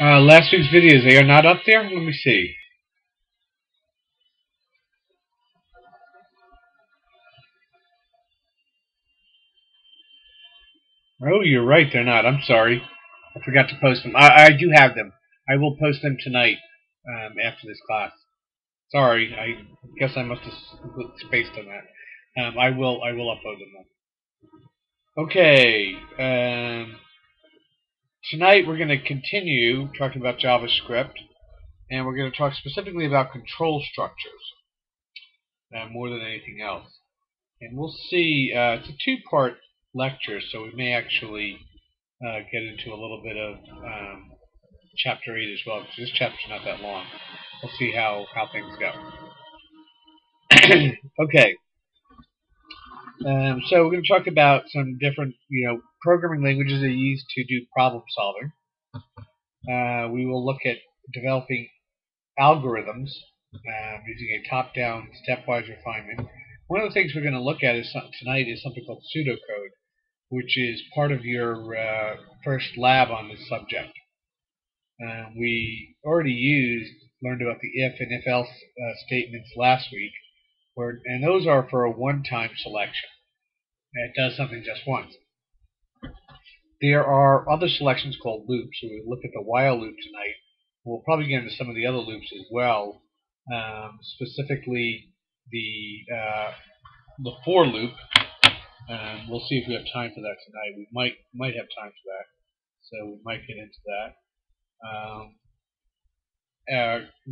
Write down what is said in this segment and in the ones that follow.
Last week's videos, they are not up there? Let me see. Oh, you're right, they're not. I'm sorry. I forgot to post them. I do have them. I will post them tonight after this class. Sorry, I guess I must have spaced on that. I will upload them then. Okay. Tonight we're going to continue talking about JavaScript, and we're going to talk specifically about control structures more than anything else. And we'll see. It's a two-part lecture, so we may actually get into a little bit of chapter 8 as well, because this chapter's not that long. We'll see how things go. Okay. So we're going to talk about some different, programming languages that are used to do problem solving. We will look at developing algorithms using a top-down, stepwise refinement. One of the things we're going to look at tonight is something called pseudocode, which is part of your first lab on this subject. We already learned about the if and if-else statements last week, and those are for a one-time selection. It does something just once. There are other selections called loops, so we'll look at the while loop tonight. We'll probably get into some of the other loops as well, specifically the for loop. We'll see if we have time for that tonight. We might have time for that, so we might get into that.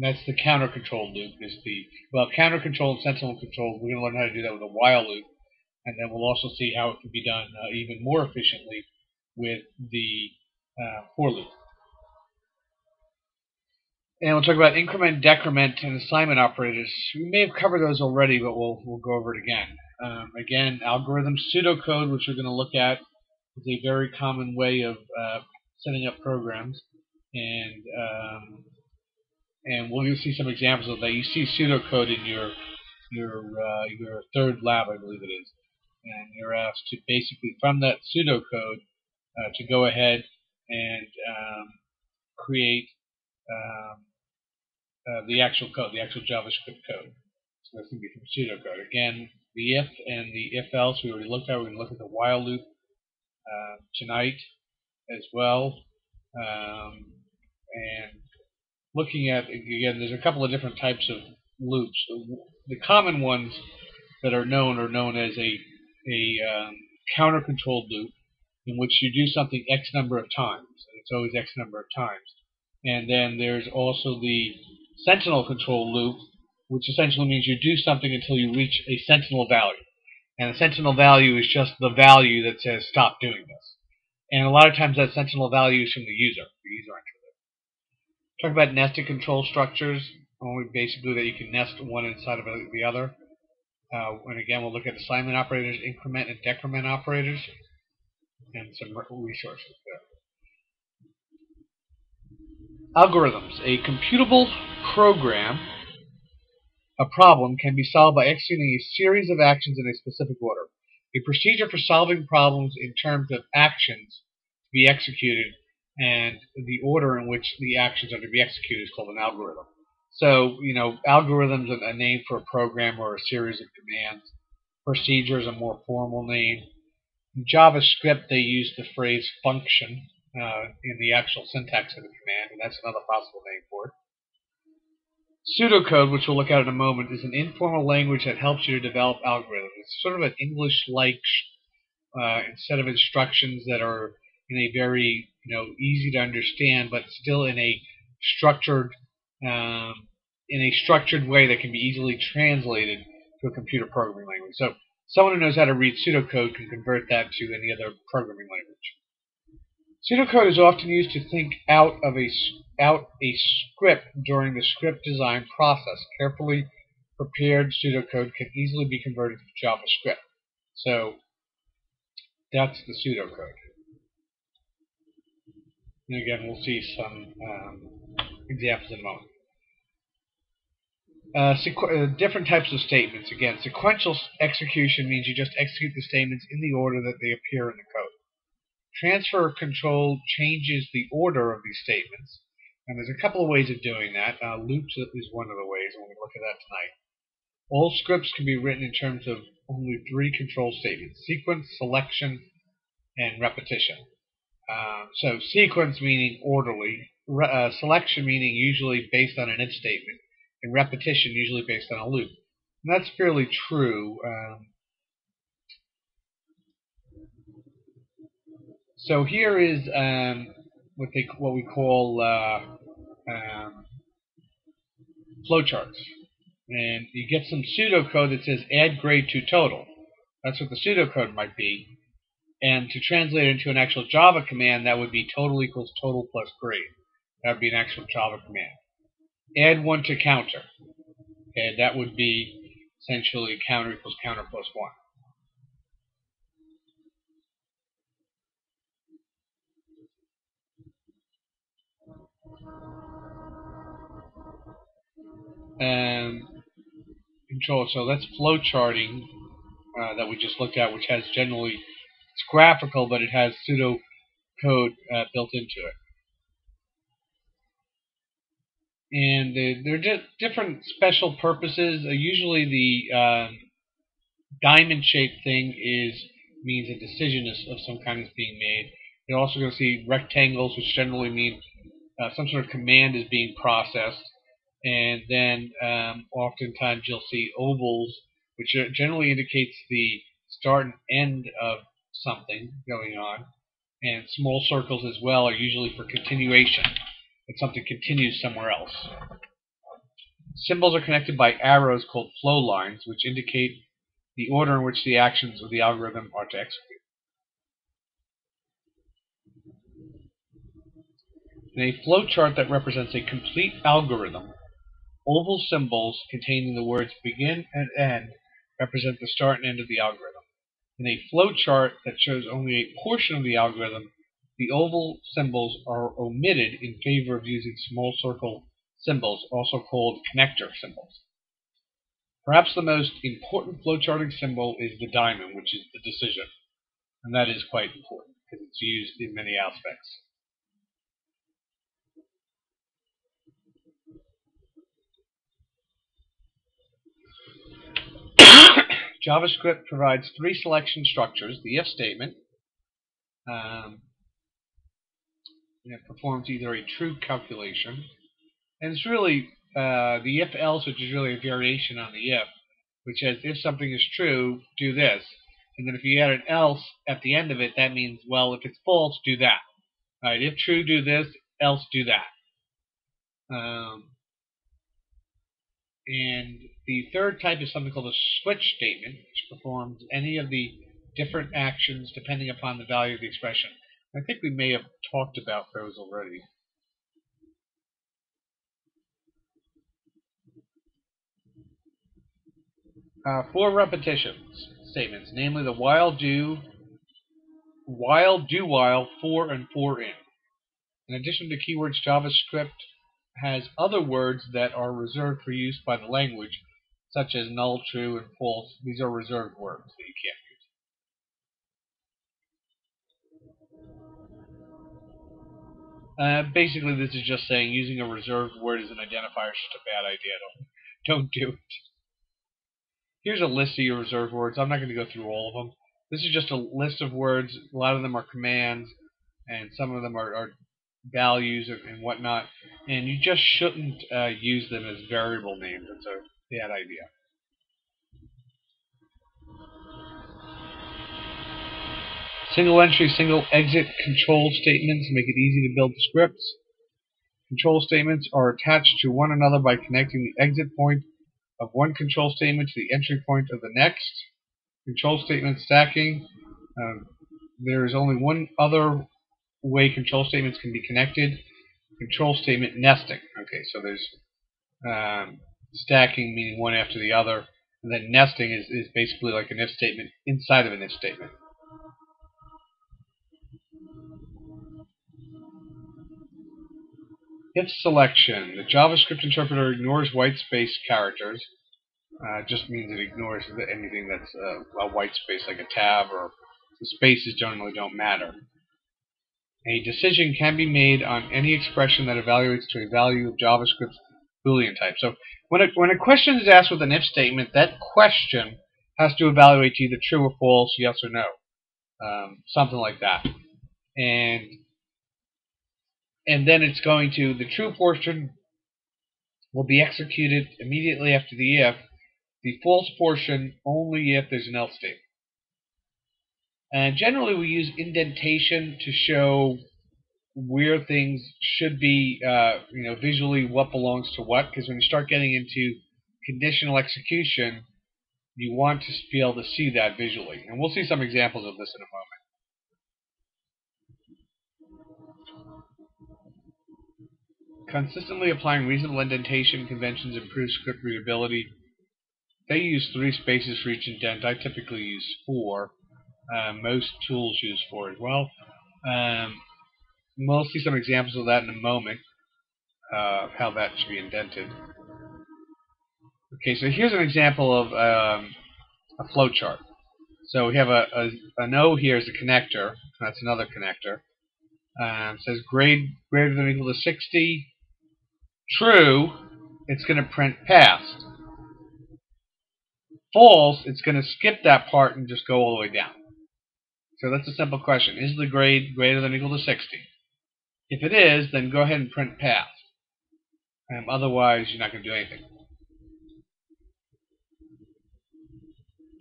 That's the counter control loop. Counter control and sentinel control. We're going to learn how to do that with a while loop, and then we'll also see how it can be done even more efficiently with the for loop. And we'll talk about increment, decrement, and assignment operators. We may have covered those already, but we'll go over it again. Again, algorithms, pseudocode, which we're going to look at, is a very common way of setting up programs, and we'll see some examples of that. You see pseudocode in your third lab, I believe it is, and you're asked to basically from that pseudocode to go ahead and create the actual code, the actual JavaScript code. So that's going to be from pseudocode. Again, the if and the if-else we already looked at. We're going to look at the while loop tonight as well. And looking at, again, there's a couple of different types of loops. The common ones that are known as a counter-controlled loop, in which you do something X number of times, and it's always X number of times. And then there's also the sentinel control loop, which essentially means you do something until you reach a sentinel value. And a sentinel value is just the value that says stop doing this. And a lot of times that sentinel value is from the user entry. Talk about nested control structures, only basically that you can nest one inside of the other. And again, we'll look at assignment operators, increment and decrement operators, and some resources there. Algorithms. A computable program, a problem, can be solved by executing a series of actions in a specific order. A procedure for solving problems in terms of actions to be executed and the order in which the actions are to be executed is called an algorithm. So, algorithms are a name for a program or a series of commands. Procedure is a more formal name. In JavaScript, they use the phrase function in the actual syntax of the command, and that's another possible name for it. Pseudocode, which we'll look at in a moment, is an informal language that helps you to develop algorithms. It's sort of an English-like set of instructions that are in a very easy to understand, but still in a structured way that can be easily translated to a computer programming language. So someone who knows how to read pseudocode can convert that to any other programming language. Pseudocode is often used to think out a script during the script design process. Carefully prepared pseudocode can easily be converted to JavaScript. So that's the pseudocode. And again, we'll see some examples in a moment. Different types of statements. Again, sequential execution means you just execute the statements in the order that they appear in the code. Transfer control changes the order of these statements. And there's a couple of ways of doing that. Loops is one of the ways, and we're going to look at that tonight. All scripts can be written in terms of only three control statements: sequence, selection, and repetition. So sequence meaning orderly, selection meaning usually based on an if statement, and repetition usually based on a loop. And that's fairly true. So here is what we call flowcharts. And you get some pseudocode that says add grade to total. That's what the pseudocode might be. And to translate it into an actual Java command, that would be total equals total plus grade. That would be an actual Java command. Add 1 to counter. Okay, that would be essentially counter equals counter plus 1. Control. So that's flow charting that we just looked at, which has generally, it's graphical, but it has pseudo code built into it. And they're just different special purposes. Usually the diamond-shaped thing means a decision of some kind is being made. You're also going to see rectangles, which generally mean some sort of command is being processed. And then oftentimes you'll see ovals, which generally indicates the start and end of something going on. And small circles as well are usually for continuation, that something continues somewhere else. Symbols are connected by arrows called flow lines, which indicate the order in which the actions of the algorithm are to execute. In a flowchart that represents a complete algorithm, oval symbols containing the words begin and end represent the start and end of the algorithm. In a flowchart that shows only a portion of the algorithm, the oval symbols are omitted in favor of using small circle symbols, also called connector symbols. Perhaps the most important flowcharting symbol is the diamond, which is the decision. And that is quite important because it's used in many aspects. JavaScript provides three selection structures: the if statement, it performs either a true calculation, and it's really the if-else, which is really a variation on the if, which says if something is true, do this. And then if you add an else at the end of it, that means, well, if it's false, do that. All right, if true, do this, else do that. And the third type is something called a switch statement, which performs any of the different actions depending upon the value of the expression. I think we may have talked about those already. Four repetition statements, namely the while, do while, for, and for in. In addition to keywords, JavaScript has other words that are reserved for use by the language, such as null, true, and false. These are reserved words that you can't use. Basically, this is just saying using a reserved word as an identifier is just a bad idea. Don't do it. Here's a list of your reserved words. I'm not going to go through all of them. This is just a list of words. A lot of them are commands, and some of them are values and whatnot. And you just shouldn't use them as variable names. It's a bad idea. Single entry, single exit control statements make it easy to build scripts. Control statements are attached to one another by connecting the exit point of one control statement to the entry point of the next. Control statement stacking. There is only one other way control statements can be connected. Control statement nesting. Okay, so there's stacking, meaning one after the other, and then nesting is basically like an if statement inside of an if statement. If selection. The JavaScript interpreter ignores white space characters. Just means it ignores anything that's a white space, like a tab, or the spaces generally don't matter. A decision can be made on any expression that evaluates to a value of JavaScript's Boolean type. So when a question is asked with an if statement, that question has to evaluate either true or false, yes or no, something like that. And then it's going to, the true portion will be executed immediately after the if, the false portion only if there's an else statement. And generally we use indentation to show where things should be, visually what belongs to what, because when you start getting into conditional execution, you want to be able to see that visually. And we'll see some examples of this in a moment. Consistently applying reasonable indentation conventions improves script readability. They use 3 spaces for each indent. I typically use 4. Most tools use 4 as well. We'll see some examples of that in a moment, how that should be indented. Okay, so here's an example of a flowchart. So we have an O here is a connector. That's another connector. It says grade greater than or equal to 60. True, it's going to print passed. False, it's going to skip that part and just go all the way down. So that's a simple question. Is the grade greater than or equal to 60? If it is, then go ahead and print passed. Otherwise, you're not going to do anything.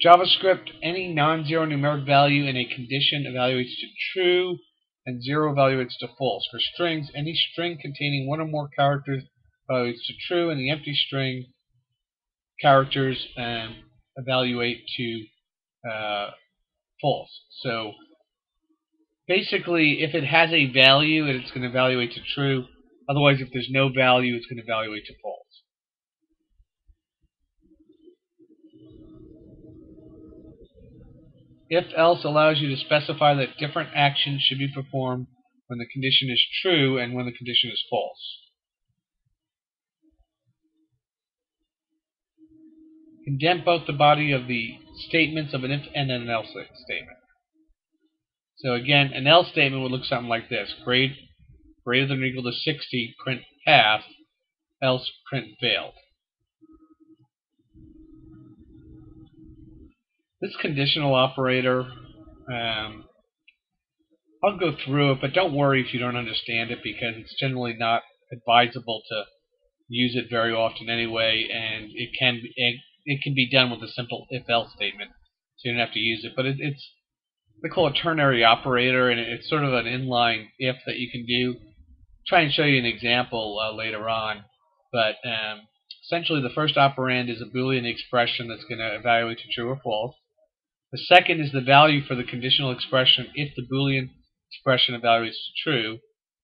JavaScript, any non-zero numeric value in a condition evaluates to true and 0 evaluates to false. For strings, any string containing 1 or more characters evaluates to true, and the empty string characters evaluate to false. So basically, if it has a value, it's going to evaluate to true. Otherwise, if there's no value, it's going to evaluate to false. If-else allows you to specify that different actions should be performed when the condition is true and when the condition is false. Indent both the body of the statements of an if and an else statement. So again, an else statement would look something like this. Grade greater than or equal to 60, print passed, else print failed. This conditional operator, I'll go through it, but don't worry if you don't understand it, because it's generally not advisable to use it very often anyway, and it can be done with a simple if-else statement, so you don't have to use it. But it's they call it a ternary operator, and it's sort of an inline if that you can do. Try and show you an example later on, but essentially the first operand is a Boolean expression that's going to evaluate to true or false. The second is the value for the conditional expression if the Boolean expression evaluates to true.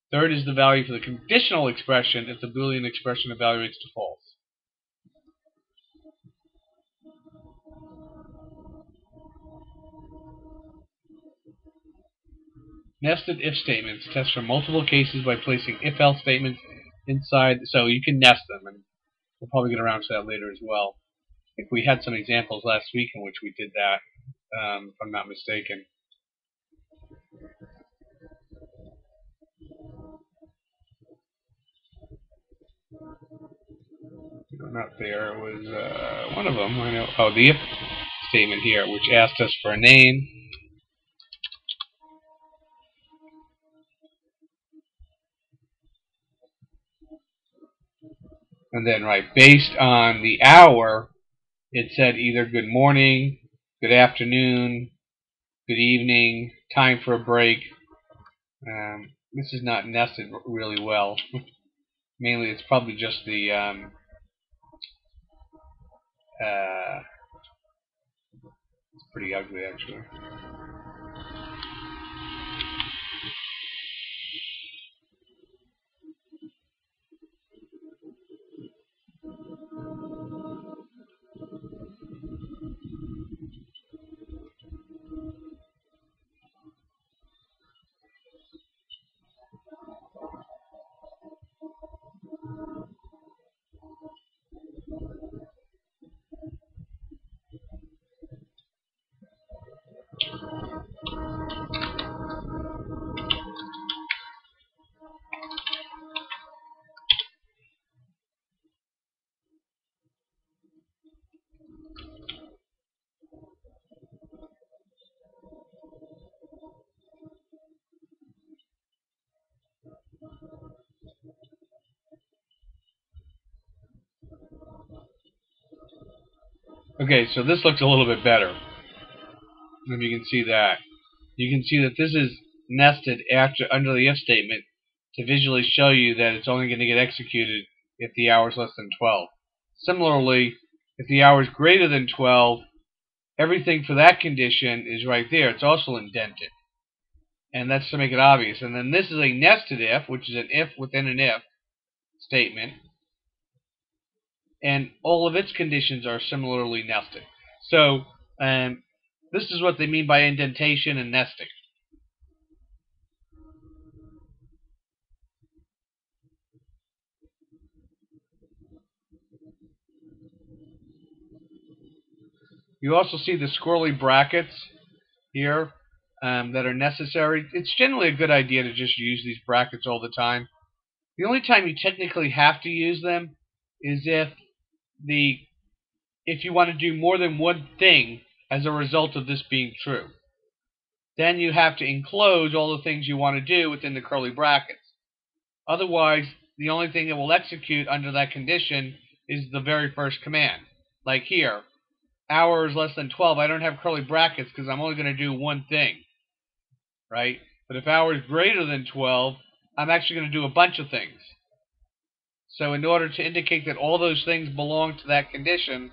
Third is the value for the conditional expression if the Boolean expression evaluates to false. Nested if statements test for multiple cases by placing if-else statements inside, so you can nest them, and we'll probably get around to that later as well. I think we had some examples last week in which we did that, if I'm not mistaken. No, not there. It was one of them. I know. Oh, the if statement here, which asked us for a name. And then, right, based on the hour, it said either good morning, good afternoon, good evening, time for a break. This is not nested really well. Mainly, it's probably just the it's pretty ugly, actually. Okay, so this looks a little bit better. If you can see that. You can see that this is nested after under the if statement to visually show you that it's only going to get executed if the hour is less than 12. Similarly, if the hour is greater than 12, everything for that condition is right there. It's also indented. And that's to make it obvious. And then this is a nested if, which is an if within an if statement. And all of its conditions are similarly nested. So this is what they mean by indentation and nesting. You also see the squirrely brackets here that are necessary. It's generally a good idea to just use these brackets all the time. The only time you technically have to use them is if you want to do more than one thing as a result of this being true. Then you have to enclose all the things you want to do within the curly brackets. Otherwise, the only thing it will execute under that condition is the very first command. Like here, hour is less than 12. I don't have curly brackets because I'm only going to do one thing, right? But if hour is greater than 12, I'm actually going to do a bunch of things. So in order to indicate that all those things belong to that condition,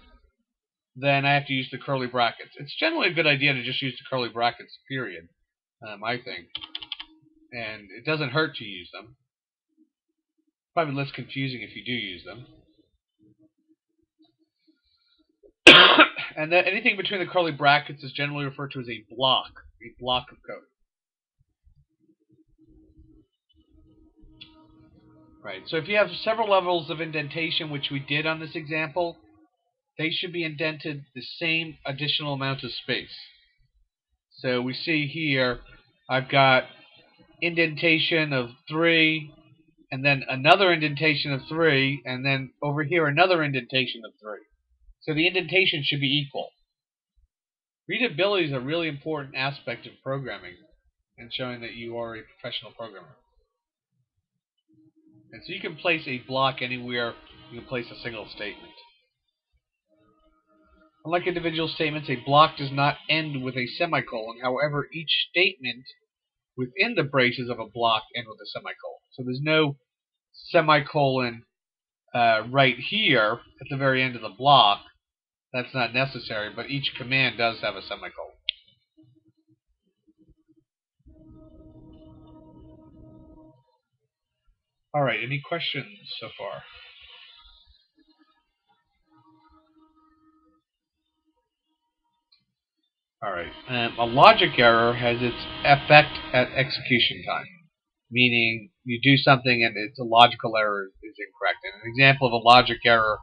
then I have to use the curly brackets. It's generally a good idea to just use the curly brackets, period, I think. And it doesn't hurt to use them. Probably less confusing if you do use them. And then anything between the curly brackets is generally referred to as a block of code. Right, so if you have several levels of indentation, which we did on this example, they should be indented the same additional amount of space. So we see here, I've got indentation of 3, and then another indentation of 3, and then over here another indentation of 3. So the indentation should be equal. Readability is a really important aspect of programming and showing that you are a professional programmer. And so you can place a block anywhere you can place a single statement. Unlike individual statements, a block does not end with a semicolon. However, each statement within the braces of a block end with a semicolon. So there's no semicolon right here at the very end of the block. That's not necessary, but each command does have a semicolon. All right, any questions so far? All right, a logic error has its effect at execution time, meaning you do something and its a logical error is incorrect. And an example of a logic error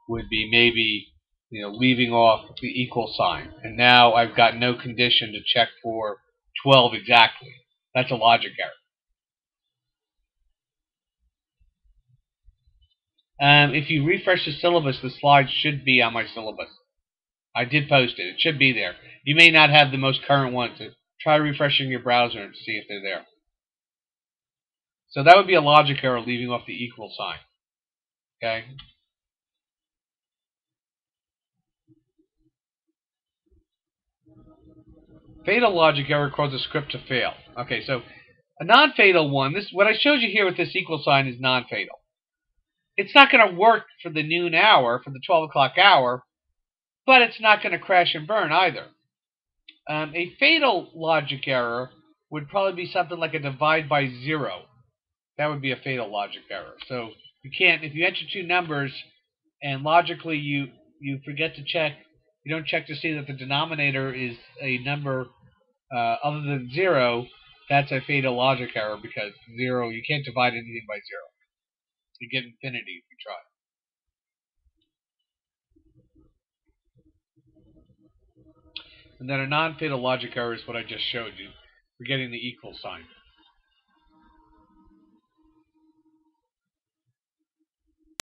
would be maybe leaving off the equal sign, and now I've got no condition to check for 12 exactly. That's a logic error. If you refresh the syllabus, the slides should be on my syllabus. I did post it. It should be there. You may not have the most current one, so try refreshing your browser and see if they're there. So that would be a logic error, leaving off the equal sign. Okay? Fatal logic error causes a script to fail. Okay, so a non-fatal one, what I showed you here with this equal sign is non-fatal. It's not going to work for the noon hour, for the 12 o'clock hour, but it's not going to crash and burn either. A fatal logic error would probably be something like a divide by 0. That would be a fatal logic error. So you can't, if you enter two numbers and logically you forget to check, you don't check to see that the denominator is a number other than 0, that's a fatal logic error because 0, you can't divide anything by 0. You get infinity if you try. And then a non-fatal logic error is what I just showed you. We're getting the equal sign.